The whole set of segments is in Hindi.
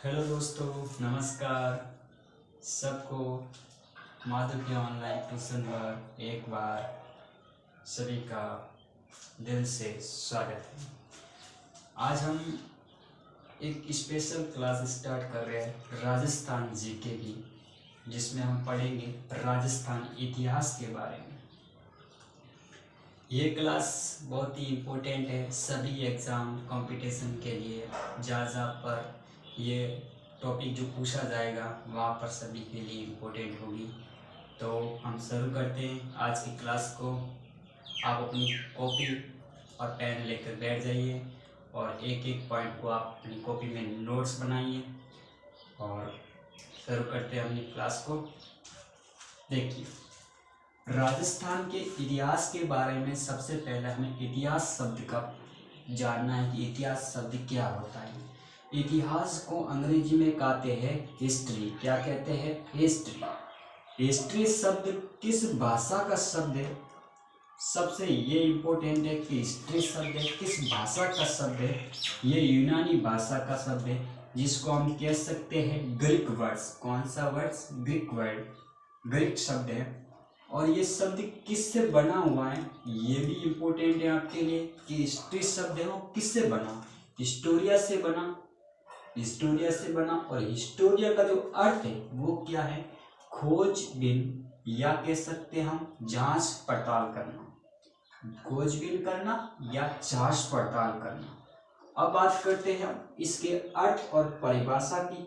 हेलो दोस्तों, नमस्कार सबको। माधुर्य ऑनलाइन ट्यूशन पर एक बार सभी का दिल से स्वागत है। आज हम एक स्पेशल क्लास स्टार्ट कर रहे हैं राजस्थान जीके की, जिसमें हम पढ़ेंगे राजस्थान इतिहास के बारे में। ये क्लास बहुत ही इम्पोर्टेंट है सभी एग्ज़ाम कंपटीशन के लिए। जहाँ पर ये टॉपिक जो पूछा जाएगा वहाँ पर सभी के लिए इम्पोर्टेंट होगी। तो हम शुरू करते हैं आज की क्लास को। आप अपनी कॉपी और पेन लेकर बैठ जाइए और एक एक पॉइंट को आप अपनी कॉपी में नोट्स बनाइए और शुरू करते हैं अपनी क्लास को। देखिए, राजस्थान के इतिहास के बारे में सबसे पहले हमें इतिहास शब्द का जानना है कि इतिहास शब्द क्या होता है। इतिहास को अंग्रेजी में कहते हैं हिस्ट्री। क्या कहते हैं? हिस्ट्री। हिस्ट्री शब्द किस भाषा का शब्द है? सबसे ये इम्पोर्टेंट है कि हिस्ट्री शब्द किस भाषा का शब्द है। ये यूनानी भाषा का शब्द है, जिसको हम कह सकते हैं ग्रीक वर्ड्स। कौन सा वर्ड्स? ग्रीक वर्ड, ग्रीक शब्द है। और ये शब्द किससे बना हुआ है ये भी इम्पोर्टेंट है आपके लिए कि हिस्ट्री शब्द है वो किससे बना। हिस्टोरिया से बना, हिस्टोरिया से बना। और हिस्टोरिया का जो अर्थ है वो क्या है? खोजबीन, या कह सकते हैं हम जांच पड़ताल करना। खोजबीन करना या जांच पड़ताल करना। अब बात करते हैं हम इसके अर्थ और परिभाषा की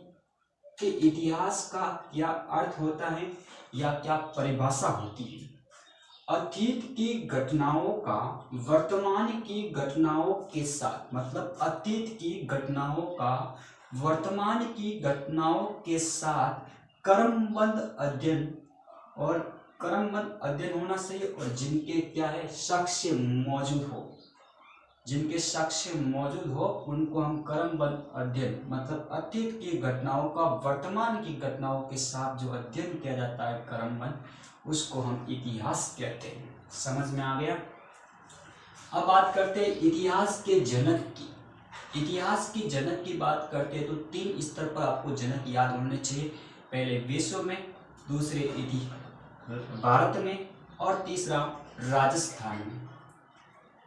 कि इतिहास का क्या अर्थ होता है या क्या परिभाषा होती है। अतीत की घटनाओं का वर्तमान की घटनाओं के साथ, मतलब अतीत की घटनाओं का वर्तमान की घटनाओं के साथ क्रमबद्ध अध्ययन, और क्रमबद्ध अध्ययन होना चाहिए। और जिनके क्या है साक्ष्य मौजूद हो, जिनके साक्ष्य मौजूद हो उनको हम क्रमबद्ध अध्ययन, मतलब अतीत की घटनाओं का वर्तमान की घटनाओं के साथ जो अध्ययन किया जाता है क्रमबद्ध, उसको हम इतिहास कहते हैं। समझ में आ गया? अब बात करते हैं इतिहास के जनक की। इतिहास की जनक की बात करते हैं तो 3 स्तर पर आपको जनक याद होने चाहिए। पहले विश्व में, दूसरे भारत में, और तीसरा राजस्थान में।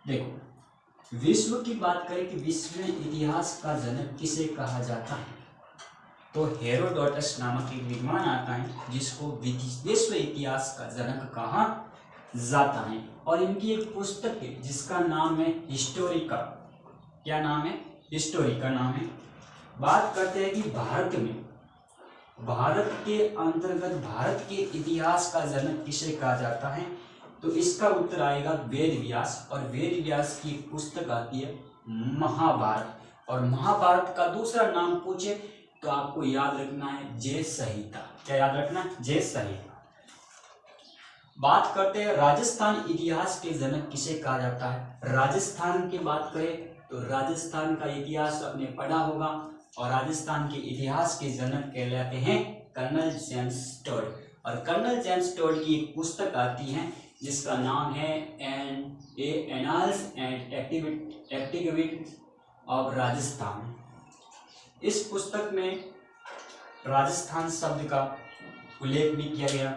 देखो, विश्व की बात करें कि विश्व में इतिहास का जनक किसे कहा जाता है, तो हेरोडोटस नामक एक विद्वान आता है जिसको विश्व इतिहास का जनक कहा जाता है। और इनकी एक पुस्तक है जिसका नाम है हिस्टोरिका। क्या नाम है? हिस्टोरिका नाम है। बात करते हैं कि भारत में, भारत के अंतर्गत भारत के इतिहास का जनक किसे कहा जाता है, तो इसका उत्तर आएगा वेद व्यास। और वेद व्यास की पुस्तक आती है महाभारत। और महाभारत का दूसरा नाम पूछे तो आपको याद रखना है जय संहिता। क्या याद रखना है? जय संहिता। बात करते हैं राजस्थान इतिहास के जनक किसे कहा जाता है। राजस्थान की बात करें तो राजस्थान का इतिहास आपने पढ़ा होगा, और राजस्थान के इतिहास के जनक कहलाते हैं कर्नल जेम्स टोड। और कर्नल जेम्स टोड की एक पुस्तक आती है जिसका नाम है annals and activities of Rajasthan. इस पुस्तक में राजस्थान शब्द का उल्लेख भी किया गया।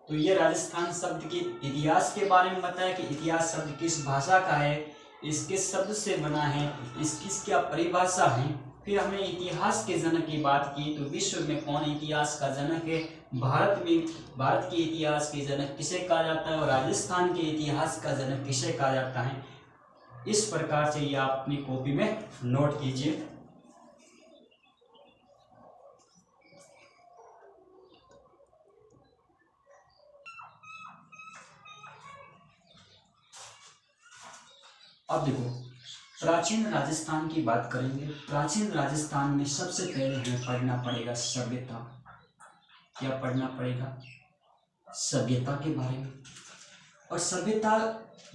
तो ये राजस्थान शब्द के इतिहास के बारे में बताया कि इतिहास शब्द किस भाषा का है, इसके शब्द से बना है, इसकी क्या परिभाषा है। फिर हमने इतिहास के जनक की बात की तो विश्व में कौन इतिहास का जनक है, भारत में भारत के इतिहास के जनक किसे कहा जाता है, और राजस्थान के इतिहास का जनक किसे कहा जाता है। इस प्रकार से ये आप अपनी कॉपी में नोट कीजिए। अब देखो, प्राचीन राजस्थान की बात करेंगे। प्राचीन राजस्थान में सबसे पहले हमें पढ़ना पड़ेगा सभ्यता। क्या पढ़ना पड़ेगा? सभ्यता के बारे में। और सभ्यता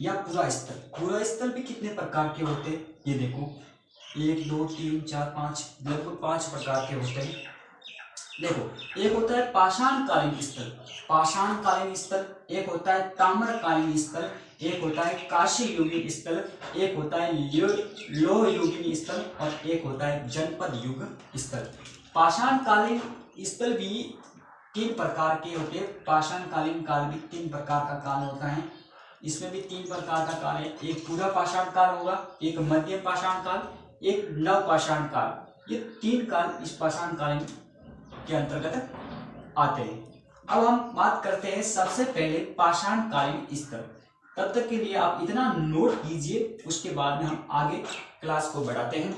या पुरा स्थल, पुरा स्थल भी कितने प्रकार के होते हैं ये देखो, 1 2 3 4 5, लगभग 5 प्रकार के होते हैं। देखो, एक होता है पाषाणकालीन स्थल, पाषाणकालीन स्थल। एक होता है ताम्रकालीन स्थल, एक होता है काशी युगीन स्थल, एक होता है लोह युगीन स्थल, और एक होता है जनपद युग स्थल। पाषाणकालीन स्थल भी 3 प्रकार के होते हैं। पाषाणकालीन काल भी 3 प्रकार का काल होता है। इसमें भी 3 प्रकार का काल है। एक पूरा पाषाण काल होगा, एक मध्यम पाषाण काल, एक नव पाषाण काल। ये 3 काल इस पाषाणकालीन के अंतर्गत आते हैं। अब हम बात करते हैं सबसे पहले पाषाणकालीन स्थल। तब तक के लिए आप इतना नोट कीजिए, उसके बाद में हम आगे क्लास को बढ़ाते हैं।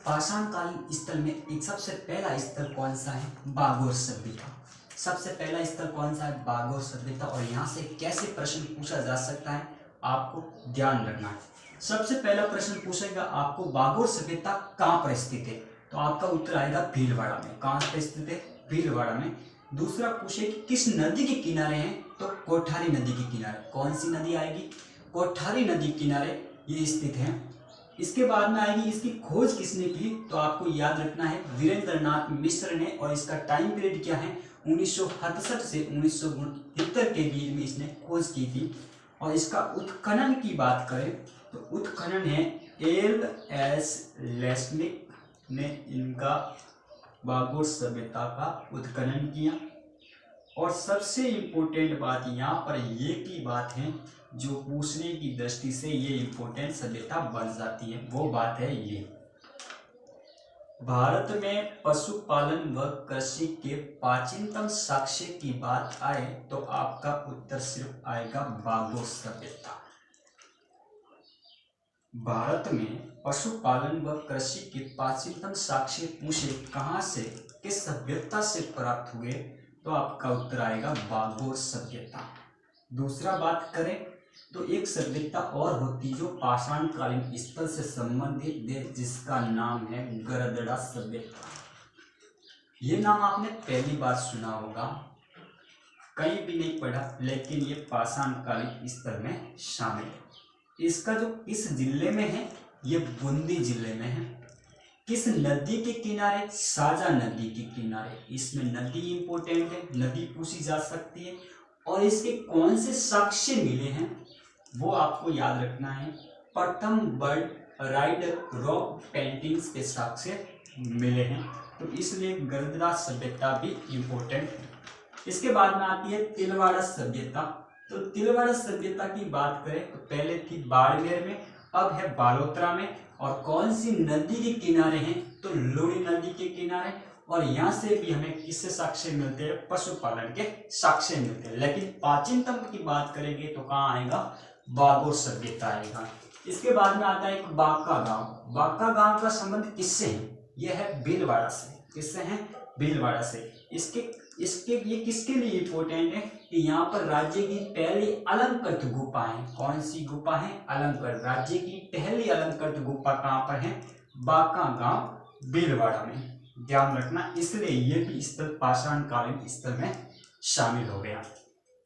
पाषाणकालीन स्थल में एक सबसे पहला स्थल कौन सा है? बागोर सभ्यता। सबसे पहला स्थल कौन सा है? बागोर सभ्यता। और यहाँ से कैसे प्रश्न पूछा जा सकता है आपको ध्यान रखना है। सबसे पहला प्रश्न पूछेगा आपको बागोर सभ्यता कहाँ पर स्थित है, तो आपका उत्तर आएगा भीलवाड़ा में। कहाँ पर स्थित है? भीलवाड़ा में। दूसरा पूछे कि किस नदी के किनारे है, तो कोठारी नदी के किनारे। कौन सी नदी आएगी? कोठारी नदी के किनारे ये स्थित है। इसके बाद में आएगी इसकी खोज किसने की, तो आपको याद रखना है वीरेंद्रनाथ मिश्र ने। और इसका टाइम पीरियड क्या है? 1967 से 1969 के बीच में इसने खोज की थी। और इसका उत्खनन की बात करें तो उत्खनन है एल.एस. लेस्निक ने इनका बागोर सभ्यता का उत्खनन किया। और सबसे इम्पोर्टेंट बात यहाँ पर ये की बात है, जो पूछने की दृष्टि से ये इम्पोर्टेंट सभ्यता बन जाती है, वो बात है ये। भारत में पशुपालन व कृषि के प्राचीनतम साक्ष्य की बात आए तो आपका उत्तर सिर्फ आएगा बागोर सभ्यता। भारत में पशुपालन व कृषि के प्राचीनतम साक्ष्य पूछे कहाँ से, किस सभ्यता से प्राप्त हुए, तो आपका उत्तर आएगा बागोर सभ्यता। दूसरा बात करें तो एक सभ्यता और होती जो पाषाणकालीन स्थल से संबंधित है, जिसका नाम है गरदड़ा सभ्यता। ये नाम आपने पहली बार सुना होगा, कहीं भी नहीं पढ़ा, लेकिन ये पाषाणकालीन स्थल में शामिल है। इसका जो किस जिले में है, ये बूंदी जिले में है। किस नदी के किनारे? साजा नदी के किनारे। इसमें नदी इंपोर्टेंट है, नदी पूछी जा सकती है। और इसके कौन से साक्ष्य मिले हैं वो आपको याद रखना है। प्रथम बर्ड राइड रॉक पेंटिंग्स के साक्ष्य मिले हैं, तो इसलिए गरदड़ा सभ्यता भी इंपोर्टेंट है। इसके बाद में आती है तिलवाड़ा सभ्यता। तो तिलवाड़ा सभ्यता की बात करें तो पहले थी बाड़मेर में, अब है बालोतरा में। और कौन सी नदी के किनारे हैं, तो लूनी नदी के किनारे। और यहाँ से भी हमें किससे साक्ष्य मिलते हैं? पशुपालन के साक्ष्य मिलते हैं। लेकिन प्राचीनतम की बात करेंगे तो कहाँ आएगा? बागोर सभ्यता आएगा। इसके बाद में आता है एक बांका गांव। बांका गांव का संबंध किससे है? यह है भीलवाड़ा से। किससे है? भीलवाड़ा से। इसके ये किसके लिए इंपोर्टेंट है कि यहाँ पर राज्य की पहली अलंकृत गुफा है। कौन सी गुफा है? अलंकृत। राज्य की पहली अलंकृत गुफा कहाँ पर है? बांका गांव भीलवाड़ा में। ध्यान रखना, इसलिए ये भी स्थल पाषाणकालीन स्थल में शामिल हो गया।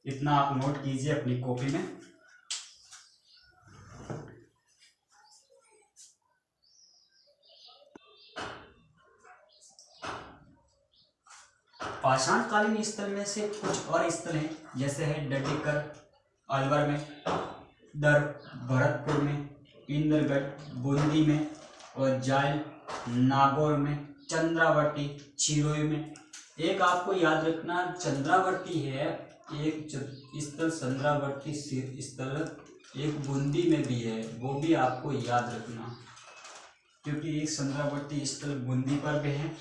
इतना आप नोट कीजिए अपनी कॉपी में। पाषाणकालीन स्थल में से कुछ और स्थल हैं, जैसे है डडेकर अलवर में, दर भरतपुर में, इंद्रगढ़ बूंदी में, और जायल नागौर में, चंद्रावती चिरोई में। एक आपको याद रखना चंद्रावती है, एक स्थल चंद्रावती स्थल एक बूंदी में भी है, वो भी आपको याद रखना, क्योंकि एक चंद्रावती स्थल बूंदी पर भी है,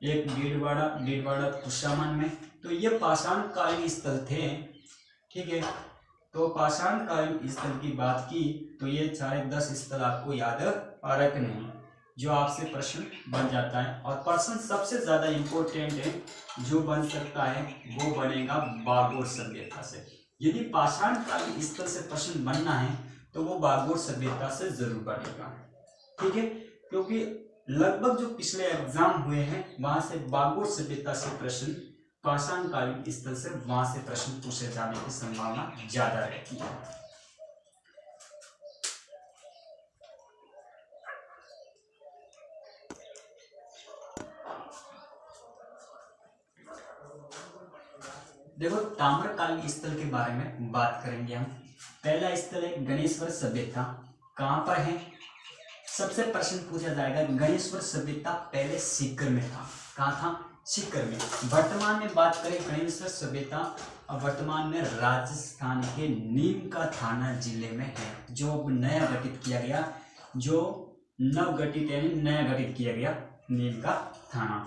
एक डीडवाड़ा कुशामन में। तो ये पाषाणकालीन स्थल थे। ठीक है, तो पाषाणकालीन स्थल की बात की तो ये सारे 10 स्थल आपको याद रखने हैं, जो आपसे प्रश्न बन जाता है। और प्रश्न सबसे ज्यादा इंपॉर्टेंट है जो बन सकता है वो बनेगा बागोर सभ्यता से। यदि पाषाणकालीन स्थल से प्रश्न बनना है तो वो बागोर सभ्यता से जरूर बनेगा। ठीक है, क्योंकि लगभग जो पिछले एग्जाम हुए हैं वहां से बागोर सभ्यता से प्रश्न, पाषाणकालीन स्थल से वहां से प्रश्न पूछे जाने की संभावना ज्यादा रहती है। देखो, ताम्रकालीन स्थल के बारे में बात करेंगे हम। पहला स्थल है गणेश्वर सभ्यता। कहाँ पर है? सबसे प्रश्न पूछा जाएगा, गणेश्वर सभ्यता पहले सीकर में था। कहाँ था? सीकर में। वर्तमान में बात करें गणेश्वर सभ्यता, और वर्तमान में राजस्थान के नीम का थाना जिले में है, जो अब नया गठित किया गया, जो नवगठित यानी नया गठित किया गया नीम का थाना।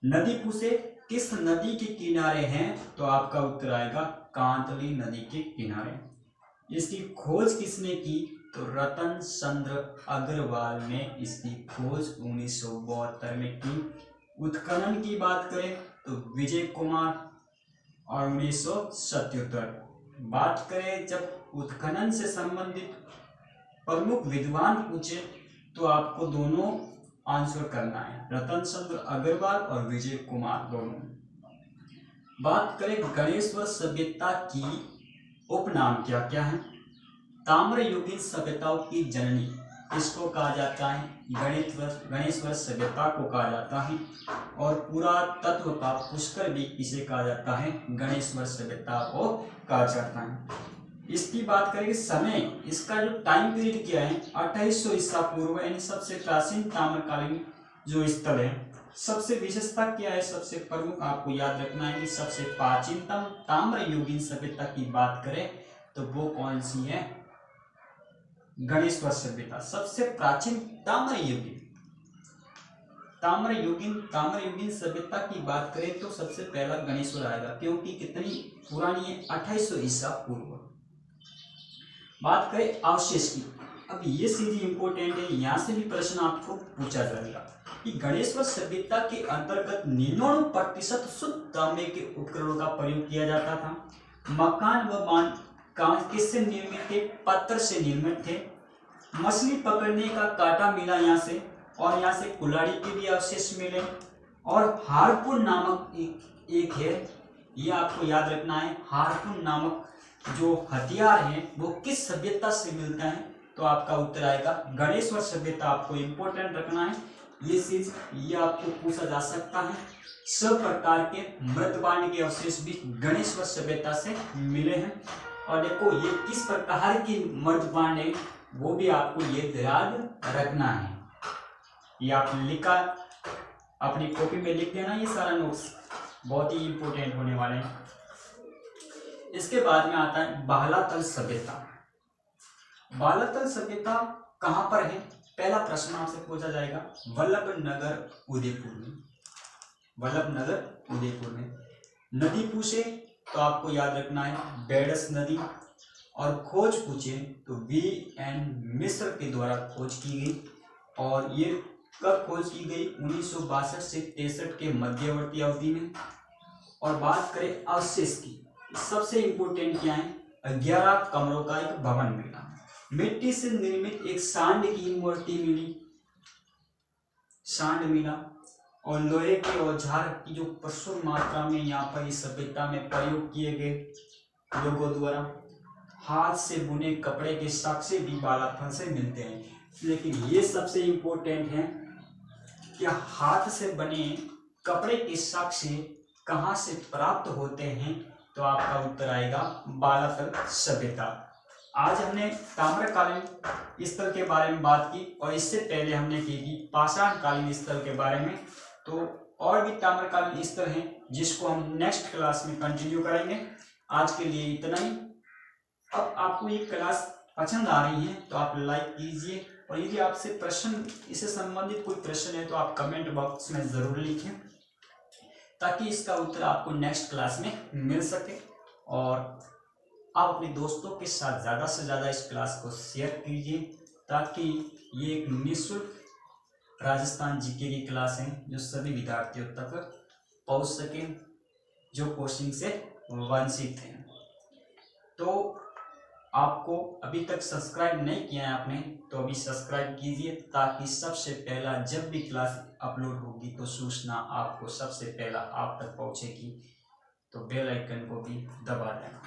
नदी पूछे किस नदी के किनारे हैं, तो आपका उत्तर आएगा कांतली नदी के किनारे। इसकी खोज किसने की, तो रतन चंद्र अग्रवाल ने इसकी खोज 1972 में की। उत्खनन की बात करें तो विजय कुमार, और 1977। बात करें जब उत्खनन से संबंधित प्रमुख विद्वान पूछे तो आपको दोनों आंसर करना है, रतन चंद्र अग्रवाल और विजय कुमार दोनों। बात करें गणेश्वर सभ्यता की उपनाम क्या क्या है? ताम्रयुगीन सभ्यताओं की जननी इसको कहा जाता है, गणेश्वर सभ्यता को कहा जाता है, और पुरातत्व का पुष्कर भी इसे कहा जाता है, गणेश्वर सभ्यता को कहा जाता है। इसकी बात करें समय, इसका जो टाइम पीरियड क्या है, 2800 ईसा पूर्व, यानी सबसे प्राचीन ताम्रकालीन जो स्थल है। सबसे विशेषता क्या है, सबसे प्रमुख आपको याद रखना है कि सबसे प्राचीनतम ताम्रयुगीन सभ्यता की बात करें तो वो कौन सी है? गणेश्वर सभ्यता सबसे प्राचीन ताम्रयुगीन सभ्यता की बात करें तो सबसे पहला गणेश्वर आएगा, क्योंकि कितनी पुरानी है, 2800 ईसा पूर्व। बात करें अवशेष की, अब ये सीधी इंपॉर्टेंट है, यहाँ से भी प्रश्न आपको पूछा जाएगा कि गणेश्वर सभ्यता के अंतर्गत 99% शुद्ध तांबे के उपकरणों का प्रयोग किया जाता था। मकान व बांध किससे निर्मित थे? पत्थर से निर्मित थे। मछली पकड़ने का कांटा मिला यहाँ से, और यहाँ से कुल्हाड़ी के भी अवशेष मिले, और हारपून नामक एक है, ये आपको याद रखना है। हारपून नामक जो हथियार है वो किस सभ्यता से मिलता है, तो आपका उत्तर आएगा गणेश्वर सभ्यता। आपको इंपॉर्टेंट रखना है ये चीज, ये आपको पूछा जा सकता है। सब प्रकार के मृतपांड के अवशेष भी गणेश्वर सभ्यता से मिले हैं, और देखो ये किस प्रकार की मृतपांड है वो भी आपको ये याद रखना है। ये आप लिखा अपनी कॉपी में लिख देना, ये सारा नोट्स बहुत ही इंपॉर्टेंट होने वाले हैं। इसके बाद में आता है बालातल सभ्यता। बालातल सभ्यता कहाँ पर है? पहला प्रश्न आपसे पूछा जाएगा वल्लभनगर उदयपुर में। वल्लभनगर उदयपुर में। नदी पूछे तो आपको याद रखना है बेडस नदी, और खोज पूछे तो V.N. मिश्र के द्वारा खोज की गई, और ये कब खोज की गई? 1962 से 63 के मध्यवर्ती अवधि में। और बात करें अवशेष की, सबसे इंपॉर्टेंट क्या है? 11 कमरों का एक भवन मिला, मिट्टी से निर्मित एक सांड की मूर्ति मिली, सांड मिला, और लोहे के औजार की जो प्रचुर मात्रा में यहाँ पर इस सभ्यता में प्रयोग किए गए लोगों द्वारा। हाथ से बुने कपड़े के साक्ष्य भी बालाथल से मिलते हैं, लेकिन ये सबसे इंपॉर्टेंट है कि हाथ से बने कपड़े के साक्ष्य कहाँ से प्राप्त होते हैं, तो आपका उत्तर आएगा बालाथल सभ्यता। आज हमने ताम्रकालीन स्थल के बारे में बात की, और इससे पहले हमने की थी पाषाणकालीन स्थल के बारे में। तो और भी ताम्रकालीन स्थल हैं जिसको हम नेक्स्ट क्लास में कंटिन्यू करेंगे। आज के लिए इतना ही। अब आपको ये क्लास पसंद आ रही है तो आप लाइक कीजिए, और यदि आपसे प्रश्न इससे संबंधित कोई प्रश्न है तो आप कमेंट बॉक्स में ज़रूर लिखें, ताकि इसका उत्तर आपको नेक्स्ट क्लास में मिल सके। और आप अपने दोस्तों के साथ ज़्यादा से ज़्यादा इस क्लास को शेयर कीजिए, ताकि ये एक निःशुल्क राजस्थान जीके की क्लास है जो सभी विद्यार्थियों तक पहुंच सके जो कोचिंग से वंचित हैं। तो आपको अभी तक सब्सक्राइब नहीं किया है आपने, तो अभी सब्सक्राइब कीजिए, ताकि सबसे पहला जब भी क्लास अपलोड होगी तो सूचना आपको सबसे पहला आप तक पहुंचेगी। तो बेल आइकन को भी दबा देना।